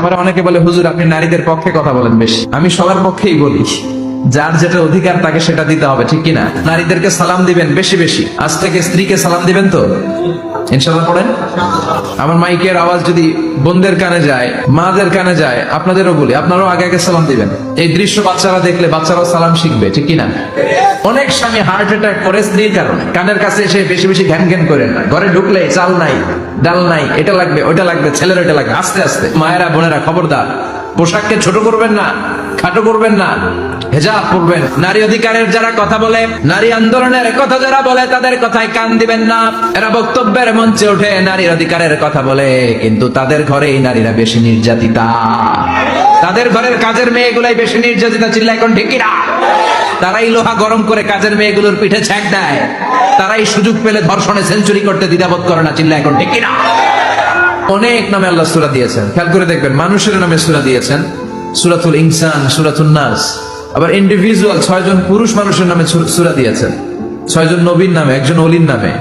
আমার অনেকে বলে হুজুর আপনি নারীদের পক্ষে কথা বলেন বেশি। আমি সবার পক্ষেই বলি, যার যেটা অধিকার তাকে সেটা দিতে হবে, ঠিক কিনা? নারীদেরকে সালাম দিবেন বেশি বেশি। আজ থেকে স্ত্রীকে সালাম দিবেন তো ইনশাআল্লাহ পড়েন। আমার মাইকের আওয়াজ যদি বোনদের কানে যায়, মাদের কানে যায়, আপনাদেরও বলি আপনারাও আগে আগে সালাম দিবেন। এই দৃশ্য বাচ্চারা দেখলে বাচ্চারাও সালাম শিখবে, ঠিক কিনা? অনেক স্বামী হার্ট অ্যাটাক করে স্ত্রীর কারণে। কানের কাছে এসে বেশি বেশি ঘ্যান ঘ্যান করেন না। ঘরে ঢুকলে চাল নাই, ডাল নাই, এটা লাগবে ওইটা লাগবে, ছেলের ওইটা লাগবে। আস্তে আস্তে মায়েরা বোনেরা খবরদার, পোশাককে ছোট করবেন না, খাটো করবেন না, হেজাব পরবেন। নারী অধিকারের যারা কথা বলে, নারী আন্দোলনের কথা যারা বলে, তাদের কথায় কান দিবেন না। এরা বক্তব্যের মঞ্চে উঠে নারীর অধিকারের কথা বলে, কিন্তু তাদের ঘরেই নারীরা বেশি নির্যাতিতা। তাদের ঘরের কাজের মেয়েগুলাই বেশি নির্যাতিতা। চিল্লা এখন ঠিক কিনা? তারাই লোহা গরম করে কাজের মেয়েগুলোর পিঠে ছ্যাঁক দেয়। তারাই সুযোগ পেলে ধর্ষণে সেঞ্চুরি করতে দ্বিধাবোধ করে না। চিল্লা এখন ঠিক কিনা? অনেক নামে আল্লাহ সূরা দিয়েছেন, খেয়াল করে দেখবেন। মানুষের নামে সূরা দিয়েছেন, সূরাতুল ইনসান, সূরাতুন নাস। আবার ইন্ডিভিজুয়াল 6 জন পুরুষ মানুষের নামে সূরা দিয়েছেন, 6 জন নবীর নামে, একজন ওলির নামে।